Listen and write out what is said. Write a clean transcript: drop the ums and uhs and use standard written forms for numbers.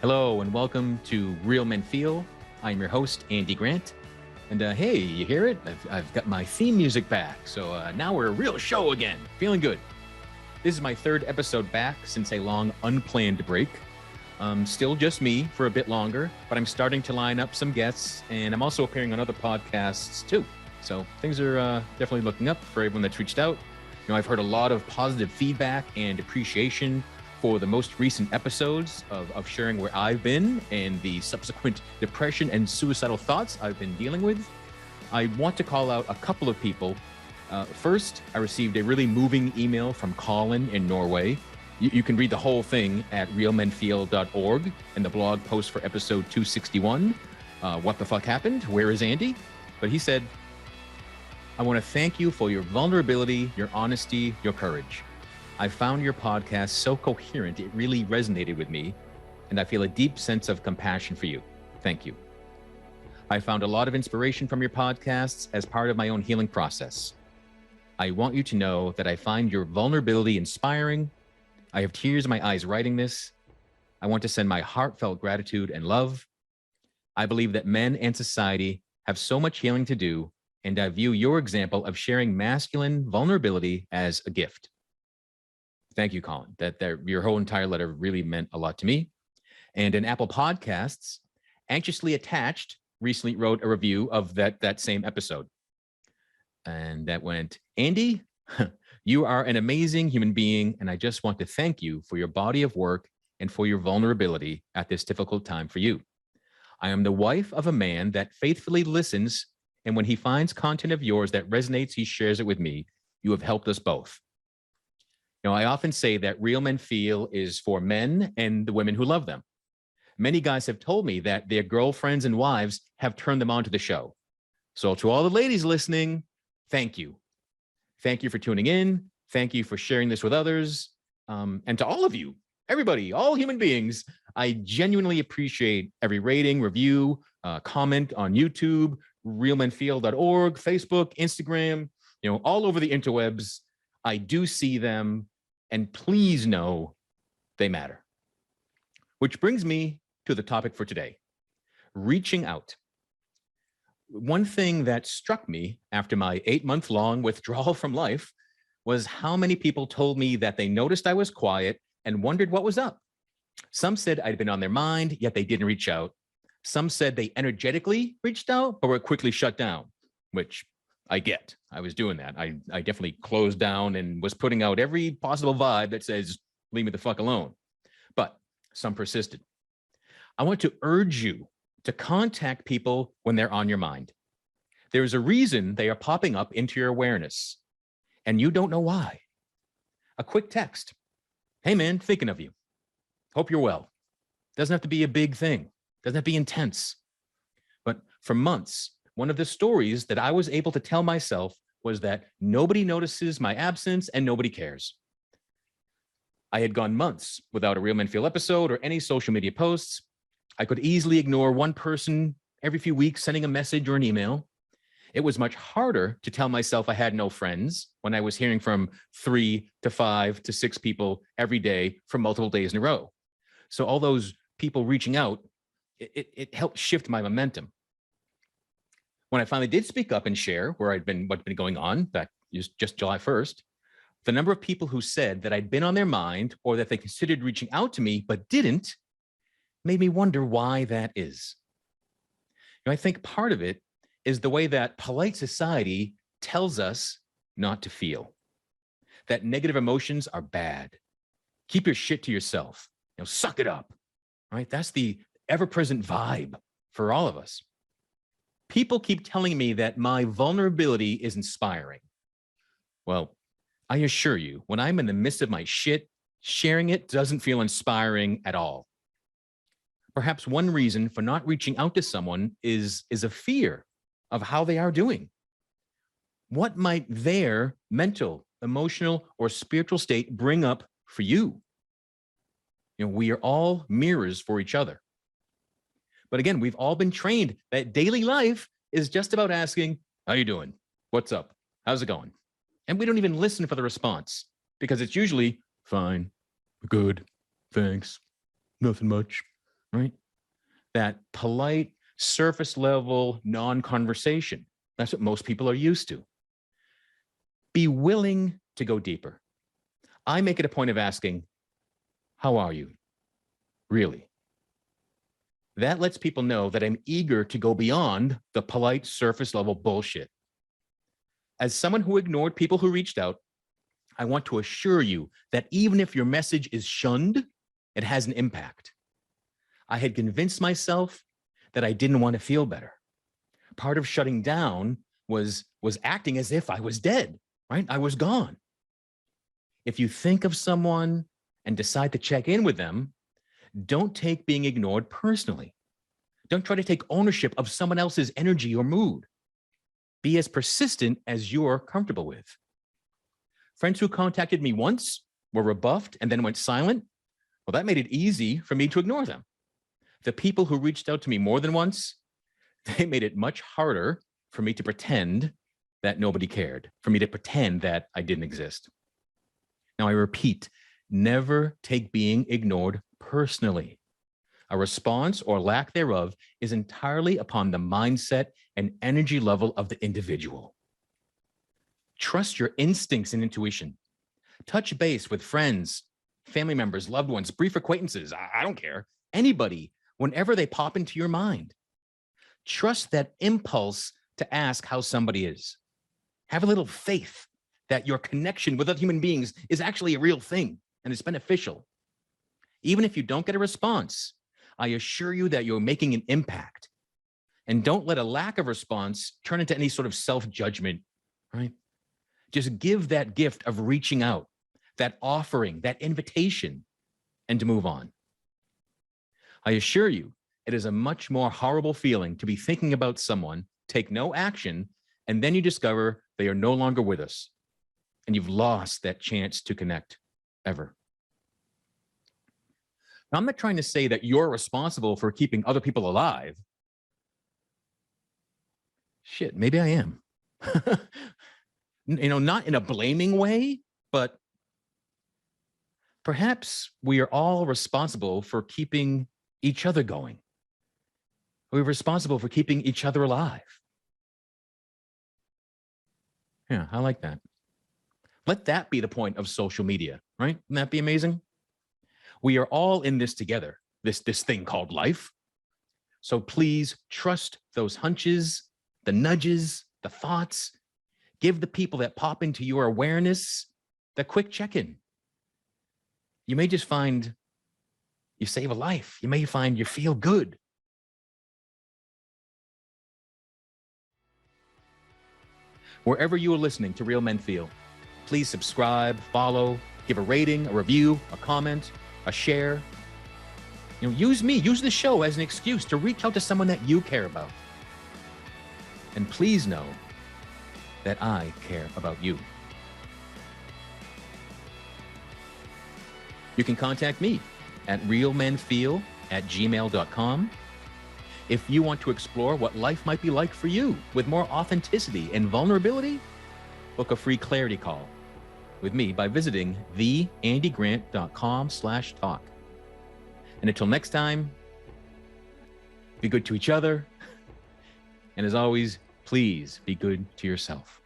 Hello and welcome to Real Men Feel. I'm your host, Andy Grant. And hey, you hear it? I've got my theme music back. So now we're a real show again. Feeling good. This is my third episode back since a long unplanned break. Still just me for a bit longer, but I'm starting to line up some guests, and I'm also appearing on other podcasts too. So things are definitely looking up for everyone that's reached out. I've heard a lot of positive feedback and appreciation for the most recent episodes of sharing where I've been and the subsequent depression and suicidal thoughts I've been dealing with. I want to call out a couple of people. First, I received a really moving email from Colin in Norway. You can read the whole thing at realmenfeel.org and the blog post for episode 261. What the fuck happened? Where is Andy? But he said, I want to thank you for your vulnerability, your honesty, your courage. I found your podcast so coherent, it really resonated with me, and I feel a deep sense of compassion for you. Thank you. I found a lot of inspiration from your podcasts as part of my own healing process. I want you to know that I find your vulnerability inspiring. I have tears in my eyes writing this. I want to send my heartfelt gratitude and love. I believe that men and society have so much healing to do, and I view your example of sharing masculine vulnerability as a gift. Thank you, Colin. Your whole entire letter really meant a lot to me. And in Apple Podcasts, Anxiously Attached recently wrote a review of that same episode. And that went, Andy, you are an amazing human being, and I just want to thank you for your body of work and for your vulnerability at this difficult time for you. I am the wife of a man that faithfully listens, and when he finds content of yours that resonates, he shares it with me. You have helped us both. I often say that Real Men Feel is for men and the women who love them. Many guys have told me that their girlfriends and wives have turned them on to the show. So to all the ladies listening, thank you. Thank you for tuning in. Thank you for sharing this with others. And to all of you, everybody, all human beings, I genuinely appreciate every rating, review, comment on YouTube, realmenfeel.org, Facebook, Instagram, all over the interwebs. I do see them, and please know they matter. Which brings me to the topic for today, reaching out. One thing that struck me after my 8-month-long withdrawal from life was how many people told me that they noticed I was quiet and wondered what was up. Some said I'd been on their mind, yet they didn't reach out. Some said they energetically reached out, but were quickly shut down, which I get. I was doing that. I definitely closed down and was putting out every possible vibe that says, leave me the fuck alone. But some persisted. I want to urge you to contact people when they're on your mind. There's a reason they are popping up into your awareness, and you don't know why. A quick text. Hey man, thinking of you. Hope you're well. Doesn't have to be a big thing. Doesn't have to be intense. But for months, one of the stories that I was able to tell myself was that nobody notices my absence and nobody cares. I had gone months without a Real Men Feel episode or any social media posts. I could easily ignore one person every few weeks sending a message or an email. It was much harder to tell myself I had no friends when I was hearing from 3 to 5 to 6 people every day for multiple days in a row. So all those people reaching out, it helped shift my momentum. When I finally did speak up and share what'd been going on back just July 1st, the number of people who said that I'd been on their mind or that they considered reaching out to me but didn't made me wonder why that is. I think part of it is the way that polite society tells us not to feel, that negative emotions are bad. Keep your shit to yourself. Suck it up, right? That's the ever-present vibe for all of us. People keep telling me that my vulnerability is inspiring. Well, I assure you, when I'm in the midst of my shit, sharing it doesn't feel inspiring at all. Perhaps one reason for not reaching out to someone is a fear of how they are doing. What might their mental, emotional, or spiritual state bring up for you? We are all mirrors for each other. But again, we've all been trained that daily life is just about asking, how you doing? What's up? How's it going? And we don't even listen for the response because it's usually fine, good, thanks, nothing much. right? That polite, surface level non-conversation. That's what most people are used to. Be willing to go deeper. I make it a point of asking, how are you? Really? That lets people know that I'm eager to go beyond the polite surface level bullshit. As someone who ignored people who reached out, I want to assure you that even if your message is shunned, it has an impact. I had convinced myself that I didn't want to feel better. Part of shutting down was acting as if I was dead, right? I was gone. If you think of someone and decide to check in with them, don't take being ignored personally. Don't try to take ownership of someone else's energy or mood. Be as persistent as you're comfortable with. Friends who contacted me once, were rebuffed, and then went silent, well, that made it easy for me to ignore them. The people who reached out to me more than once, they made it much harder for me to pretend that nobody cared, for me to pretend that I didn't exist. Now, I repeat, never take being ignored personally. A response or lack thereof is entirely upon the mindset and energy level of the individual. Trust your instincts and intuition. Touch base with friends, family members, loved ones, brief acquaintances, I don't care, anybody, whenever they pop into your mind. Trust that impulse to ask how somebody is. Have a little faith that your connection with other human beings is actually a real thing and it's beneficial. Even if you don't get a response, I assure you that you're making an impact. And don't let a lack of response turn into any sort of self-judgment, right? Just give that gift of reaching out, that offering, that invitation, and to move on. I assure you, it is a much more horrible feeling to be thinking about someone, take no action, and then you discover they are no longer with us. And you've lost that chance to connect ever. Now, I'm not trying to say that you're responsible for keeping other people alive. Shit, maybe I am. Not in a blaming way, but perhaps we are all responsible for keeping each other going. We're responsible for keeping each other alive. Yeah, I like that. Let that be the point of social media, right? Wouldn't that be amazing? We are all in this together, this thing called life. So please trust those hunches, the nudges, the thoughts. Give the people that pop into your awareness the quick check-in. You may just find you save a life. You may find you feel good. Wherever you are listening to Real Men Feel, please subscribe, follow, give a rating, a review, a comment, a share. Use me, use the show as an excuse to reach out to someone that you care about. And please know that I care about you. You can contact me at realmenfeel@gmail.com. If you want to explore what life might be like for you with more authenticity and vulnerability, book a free clarity call with me by visiting theandygrant.com/talk. And until next time, be good to each other. And as always, please be good to yourself.